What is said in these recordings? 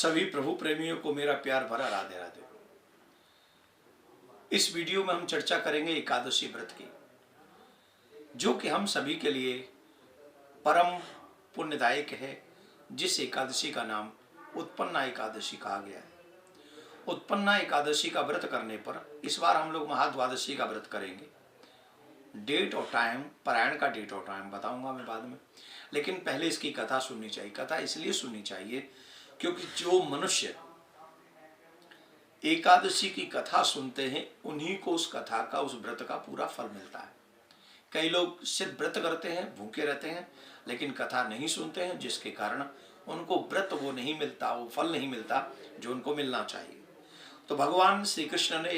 सभी प्रभु प्रेमियों को मेरा प्यार भरा राधे राधे। इस वीडियो में हम चर्चा करेंगे एकादशी व्रत की, जो कि हम सभी के लिए परम पुण्यदायक है। जिस एकादशी का नाम उत्पन्ना एकादशी कहा गया है। उत्पन्ना एकादशी का व्रत करने पर इस बार हम लोग महाद्वादशी का व्रत करेंगे। डेट और टाइम, पारायण का डेट और टाइम बताऊंगा मैं बाद में, लेकिन पहले इसकी कथा सुननी चाहिए। कथा इसलिए सुननी चाहिए क्योंकि जो मनुष्य एकादशी की कथा सुनते हैं उन्हीं को उस कथा का, उस व्रत का पूरा फल मिलता है। कई लोग सिर्फ व्रत करते हैं, भूखे रहते हैं, लेकिन कथा नहीं सुनते हैं, जिसके कारण उनको व्रत वो नहीं मिलता, वो फल नहीं मिलता जो उनको मिलना चाहिए। तो भगवान श्री कृष्ण ने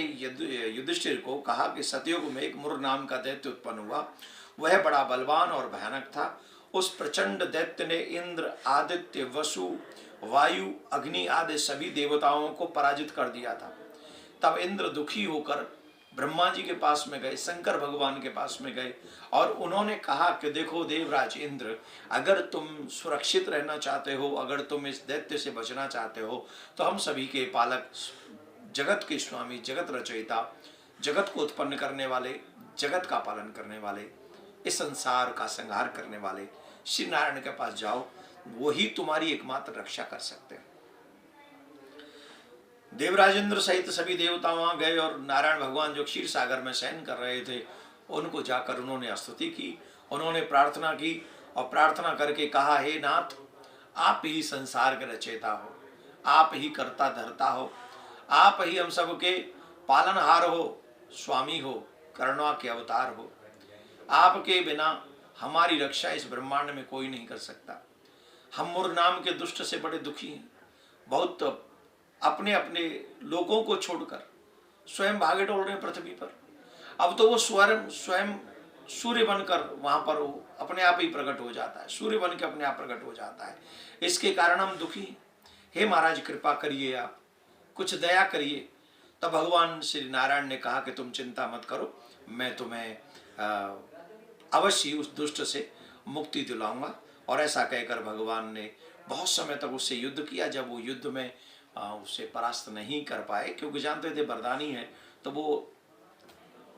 युधिष्ठिर को कहा कि सतयुग में एक मुर नाम का दैत्य उत्पन्न हुआ। वह बड़ा बलवान और भयानक था। उस प्रचंड दैत्य ने इंद्र, आदित्य, वसु, वायु, अग्नि आदि सभी देवताओं को पराजित कर दिया था। तब इंद्र दुखी होकर ब्रह्मा जी के पास में गए, शंकर भगवान के पास में गए और उन्होंने कहा कि देखो देवराज इंद्र, अगर तुम सुरक्षित रहना चाहते हो, अगर तुम इस दैत्य से बचना चाहते हो, तो हम सभी के पालक, जगत के स्वामी, जगत रचयिता, जगत को उत्पन्न करने वाले, जगत का पालन करने वाले, इस संसार का संहार करने वाले श्री नारायण के पास जाओ, वही तुम्हारी एकमात्र रक्षा कर सकते हैं। देवराजेंद्र सहित सभी देवता वहां गए और नारायण भगवान जो क्षीर सागर में शयन कर रहे थे उनको जाकर उन्होंने स्तुति की, उन्होंने प्रार्थना की और प्रार्थना करके कहा, हे नाथ, आप ही संसार के रचयिता हो, आप ही करता धरता हो, आप ही हम सबके पालनहार हो, स्वामी हो, करुणा के अवतार हो। आपके बिना हमारी रक्षा इस ब्रह्मांड में कोई नहीं कर सकता। हम मुर नाम के दुष्ट से बड़े दुखी हैं। बहुत अपने अपने लोगों को छोड़कर स्वयं भागे डोल रहे पृथ्वी पर। अब तो वो स्वयं सूर्य बनकर वहां पर वो अपने आप ही प्रकट हो जाता है, सूर्य बन के अपने आप प्रकट हो जाता है। इसके कारण हम दुखी हैं। हे महाराज, कृपा करिए, आप कुछ दया करिए। तब भगवान श्री नारायण ने कहा कि तुम चिंता मत करो, मैं तुम्हें अवश्य उस दुष्ट से मुक्ति दिलाऊंगा। और ऐसा कहकर भगवान ने बहुत समय तक उससे युद्ध किया। जब वो युद्ध में उसे परास्त नहीं कर पाए, क्योंकि जानते थे वरदानी है, तो वो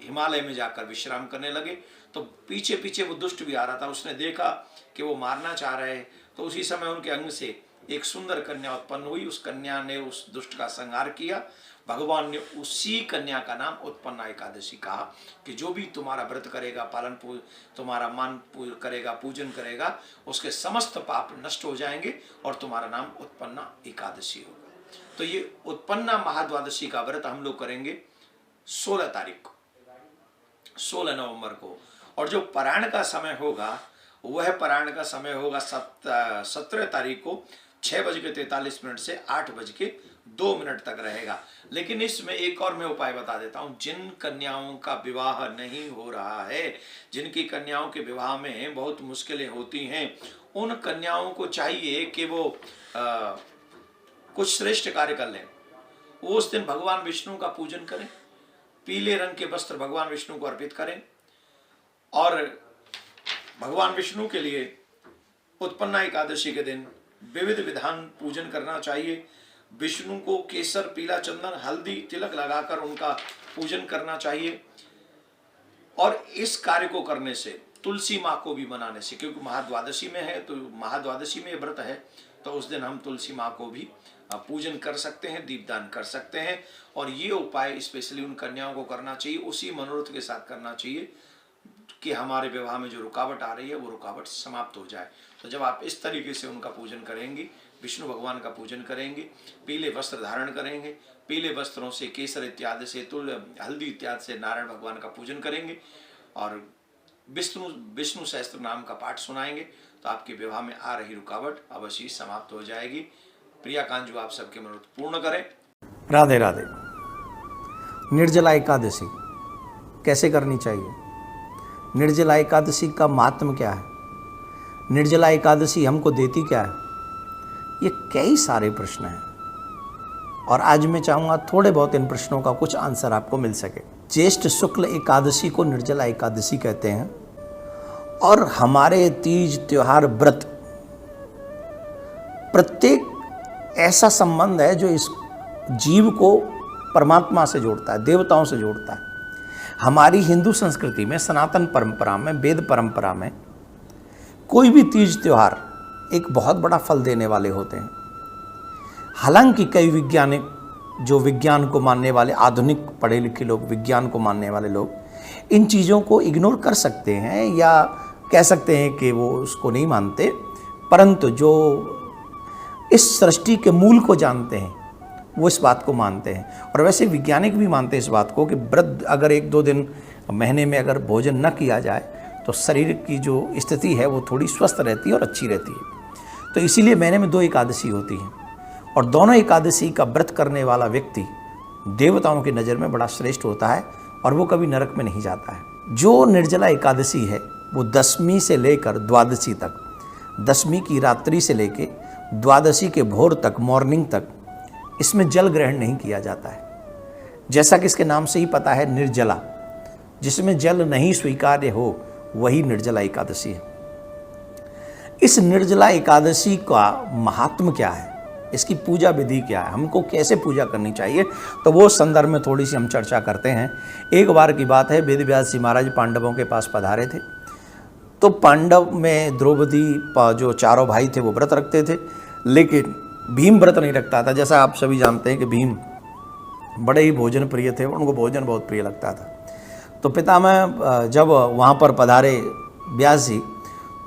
हिमालय में जाकर विश्राम करने लगे। तो पीछे पीछे वो दुष्ट भी आ रहा था। उसने देखा कि वो मारना चाह रहे हैं, तो उसी समय उनके अंग से एक सुंदर कन्या उत्पन्न हुई। उस कन्या ने उस दुष्ट का संहार किया। भगवान ने उसी कन्या का नाम उत्पन्ना एकादशी कहा कि जो भी तुम्हारा व्रत करेगा, पालन तुम्हारा मान करेगा, पूजन करेगा, उसके समस्त पाप नष्ट हो जाएंगे और तुम्हारा नाम उत्पन्ना एकादशी होगा। तो ये उत्पन्ना महाद्वादशी का व्रत हम लोग करेंगे 16 तारीख को, 16 नवंबर को। और जो पारायण का समय होगा वह पारायण का समय होगा 17 तारीख को 6:43 से 8:02 तक रहेगा। लेकिन इसमें एक और मैं उपाय बता देता हूं। जिन कन्याओं का विवाह नहीं हो रहा है, जिनकी कन्याओं के विवाह में बहुत मुश्किलें होती हैं, उन कन्याओं को चाहिए कि वो कुछ श्रेष्ठ कार्य कर लें। वो उस दिन भगवान विष्णु का पूजन करें, पीले रंग के वस्त्र भगवान विष्णु को अर्पित करें और भगवान विष्णु के लिए उत्पन्ना एकादशी के दिन विविध विधान पूजन करना चाहिए। विष्णु को केसर, पीला चंदन, हल्दी, तिलक लगाकर उनका पूजन करना चाहिए। और इस कार्य को करने से, तुलसी माँ को भी मनाने से, क्योंकि महाद्वादशी में है, तो महाद्वादशी में व्रत है, तो उस दिन हम तुलसी माँ को भी पूजन कर सकते हैं, दीपदान कर सकते हैं। और ये उपाय स्पेशली उन कन्याओं को करना चाहिए, उसी मनोरथ के साथ करना चाहिए कि हमारे विवाह में जो रुकावट आ रही है वो रुकावट समाप्त हो जाए। तो जब आप इस तरीके से उनका पूजन करेंगे, विष्णु भगवान का पूजन करेंगे, पीले वस्त्र धारण करेंगे, पीले वस्त्रों से, केसर इत्यादि से, हल्दी इत्यादि से नारायण भगवान का पूजन करेंगे और विष्णु सहस्त्र नाम का पाठ सुनाएंगे, तो आपके विवाह में आ रही रुकावट अवश्य समाप्त हो जाएगी। प्रियाकांत जो आप सबके मनोरथ पूर्ण करें। राधे राधे। निर्जला एकादशी कैसे करनी चाहिए? निर्जला एकादशी का महात्म क्या है? निर्जला एकादशी हमको देती क्या है? ये कई सारे प्रश्न हैं और आज मैं चाहूँगा थोड़े बहुत इन प्रश्नों का कुछ आंसर आपको मिल सके। ज्येष्ठ शुक्ल एकादशी को निर्जला एकादशी कहते हैं और हमारे तीज त्योहार व्रत प्रत्येक ऐसा संबंध है जो इस जीव को परमात्मा से जोड़ता है, देवताओं से जोड़ता है। हमारी हिंदू संस्कृति में, सनातन परंपरा में, वेद परंपरा में कोई भी तीज त्योहार एक बहुत बड़ा फल देने वाले होते हैं। हालांकि कई वैज्ञानिक, जो विज्ञान को मानने वाले, आधुनिक पढ़े लिखे लोग, विज्ञान को मानने वाले लोग इन चीज़ों को इग्नोर कर सकते हैं या कह सकते हैं कि वो उसको नहीं मानते, परंतु जो इस सृष्टि के मूल को जानते हैं वो इस बात को मानते हैं। और वैसे वैज्ञानिक भी मानते हैं इस बात को कि व्रत अगर 1-2 दिन महीने में अगर भोजन न किया जाए तो शरीर की जो स्थिति है वो थोड़ी स्वस्थ रहती है और अच्छी रहती है। तो इसीलिए महीने में 2 एकादशी होती हैं और दोनों एकादशी का व्रत करने वाला व्यक्ति देवताओं की नज़र में बड़ा श्रेष्ठ होता है और वो कभी नरक में नहीं जाता है। जो निर्जला एकादशी है वो 10वीं से लेकर द्वादशी तक, 10वीं की रात्रि से लेकर द्वादशी के भोर तक, मॉर्निंग तक, इसमें जल ग्रहण नहीं किया जाता है। जैसा कि इसके नाम से ही पता है, निर्जला, जिसमें जल नहीं स्वीकार्य हो वही निर्जला एकादशी है। इस निर्जला एकादशी का महात्म क्या है, इसकी पूजा विधि क्या है, हमको कैसे पूजा करनी चाहिए, तो वो संदर्भ में थोड़ी सी हम चर्चा करते हैं। एक बार की बात है, वेद व्यास जी महाराज पांडवों के पास पधारे थे। तो पांडव में द्रौपदी जो चारों भाई थे वो व्रत रखते थे, लेकिन भीम व्रत नहीं रखता था। जैसा आप सभी जानते हैं कि भीम बड़े ही भोजन प्रिय थे, उनको भोजन बहुत प्रिय लगता था। तो पितामह जब वहाँ पर पधारे व्यास जी,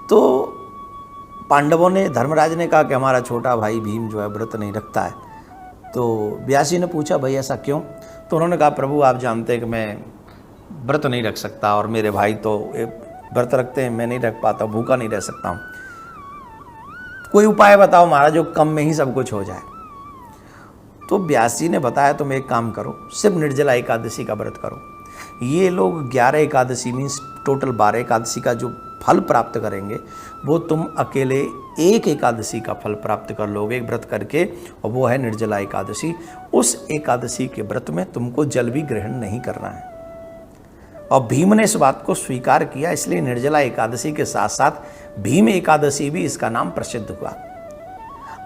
तो पांडवों ने, धर्मराज ने कहा कि हमारा छोटा भाई भीम जो है व्रत नहीं रखता है। तो व्यास जी ने पूछा भाई ऐसा क्यों? तो उन्होंने कहा प्रभु आप जानते हैं कि मैं व्रत नहीं रख सकता और मेरे भाई तो व्रत रखते हैं, मैं नहीं रख पाता, भूखा नहीं रह सकता हूँ, कोई उपाय बताओ महाराज जो कम में ही सब कुछ हो जाए। तो व्यास जी ने बताया तुम एक काम करो, सिर्फ निर्जला एकादशी का व्रत करो। ये लोग 11 एकादशी मीन्स टोटल 12 एकादशी का जो फल प्राप्त करेंगे वो तुम अकेले एक एकादशी का फल प्राप्त कर लोगे व्रत करके, और वो है निर्जला एकादशी। उस एकादशी के व्रत में तुमको जल भी ग्रहण नहीं करना है। और भीम ने इस बात को स्वीकार किया, इसलिए निर्जला एकादशी के साथ साथ भीम एकादशी भी इसका नाम प्रसिद्ध हुआ।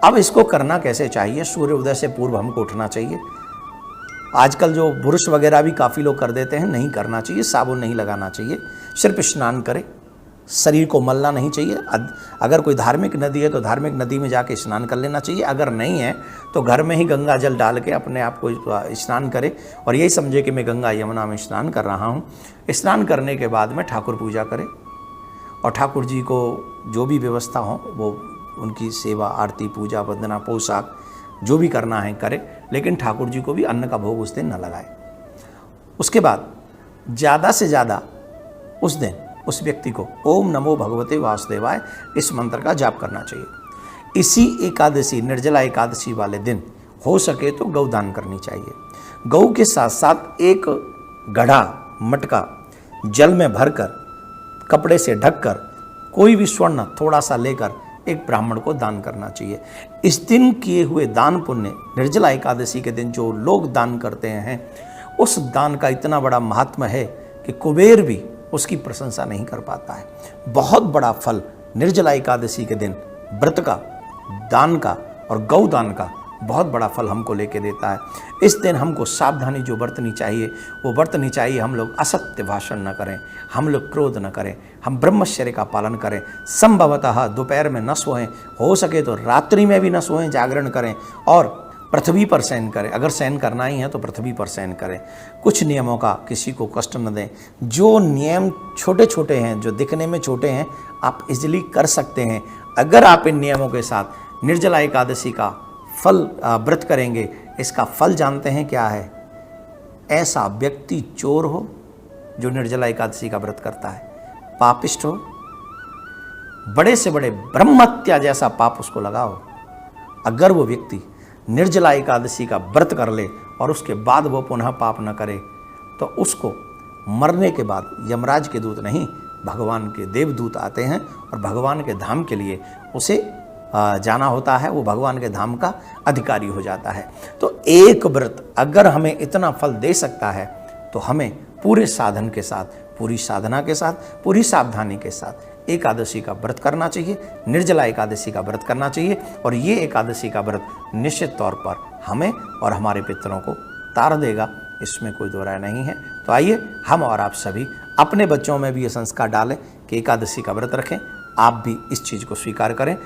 अब इसको करना कैसे चाहिए? सूर्य उदय से पूर्व हमको उठना चाहिए। आजकल जो पुरुष वगैरह भी काफ़ी लोग कर देते हैं, नहीं करना चाहिए। साबुन नहीं लगाना चाहिए, सिर्फ स्नान करें, शरीर को मलना नहीं चाहिए। अगर कोई धार्मिक नदी है तो धार्मिक नदी में जाके स्नान कर लेना चाहिए, अगर नहीं है तो घर में ही गंगा जल डाल के अपने आप को स्नान करें और यही समझे कि मैं गंगा यमुना में स्नान कर रहा हूँ। स्नान करने के बाद में ठाकुर पूजा करें और ठाकुर जी को जो भी व्यवस्था हो वो उनकी सेवा, आरती, पूजा, वंदना, पोशाक जो भी करना है करें, लेकिन ठाकुर जी को भी अन्न का भोग उस दिन न लगाए। उसके बाद ज़्यादा से ज़्यादा उस दिन उस व्यक्ति को ओम नमो भगवते वासुदेवाय इस मंत्र का जाप करना चाहिए। इसी एकादशी, निर्जला एकादशी वाले दिन हो सके तो गौदान करनी चाहिए। गौ के साथ साथ एक गढ़ा, मटका जल में भरकर, कपड़े से ढककर, कोई भी स्वर्ण थोड़ा सा लेकर एक ब्राह्मण को दान करना चाहिए। इस दिन किए हुए दान पुण्य, निर्जला एकादशी के दिन जो लोग दान करते हैं, उस दान का इतना बड़ा महात्मा है कि कुबेर भी उसकी प्रशंसा नहीं कर पाता है। बहुत बड़ा फल निर्जला एकादशी के दिन व्रत का, दान का और गौदान का बहुत बड़ा फल हमको लेके देता है। इस दिन हमको सावधानी जो बरतनी चाहिए वो बरतनी चाहिए। हम लोग असत्य भाषण न करें, हम लोग क्रोध न करें, हम ब्रह्मचर्य का पालन करें। संभवतः दोपहर में न सोएं, हो सके तो रात्रि में भी न सोएं, जागरण करें और पृथ्वी पर शयन करें। अगर शयन करना ही है तो पृथ्वी पर शयन करें। कुछ नियमों का किसी को कष्ट न दें। जो नियम छोटे छोटे हैं, जो दिखने में छोटे हैं, आप इजीली कर सकते हैं। अगर आप इन नियमों के साथ निर्जला एकादशी का फल व्रत करेंगे, इसका फल जानते हैं क्या है? ऐसा व्यक्ति चोर हो जो निर्जला एकादशी का व्रत करता है, पापिष्ट हो, बड़े से बड़े ब्रह्महत्या जैसा पाप उसको लगाओ। अगर वो व्यक्ति निर्जला एकादशी का व्रत कर ले और उसके बाद वो पुनः पाप न करे तो उसको मरने के बाद यमराज के दूत नहीं, भगवान के देवदूत आते हैं और भगवान के धाम के लिए उसे जाना होता है। वो भगवान के धाम का अधिकारी हो जाता है। तो एक व्रत अगर हमें इतना फल दे सकता है तो हमें पूरे साधन के साथ, पूरी साधना के साथ, पूरी सावधानी के साथ एकादशी का व्रत करना चाहिए, निर्जला एकादशी का व्रत करना चाहिए। और ये एकादशी का व्रत निश्चित तौर पर हमें और हमारे पितरों को तार देगा, इसमें कोई दो राय नहीं है। तो आइए हम और आप सभी अपने बच्चों में भी ये संस्कार डालें कि एकादशी का व्रत रखें। आप भी इस चीज़ को स्वीकार करें।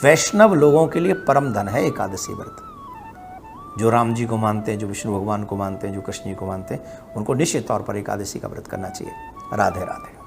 वैष्णव लोगों के लिए परम धन है एकादशी व्रत। जो राम जी को मानते हैं, जो विष्णु भगवान को मानते हैं, जो कृष्ण जी को मानते हैं, उनको निश्चित तौर पर एकादशी का व्रत करना चाहिए। राधे राधे।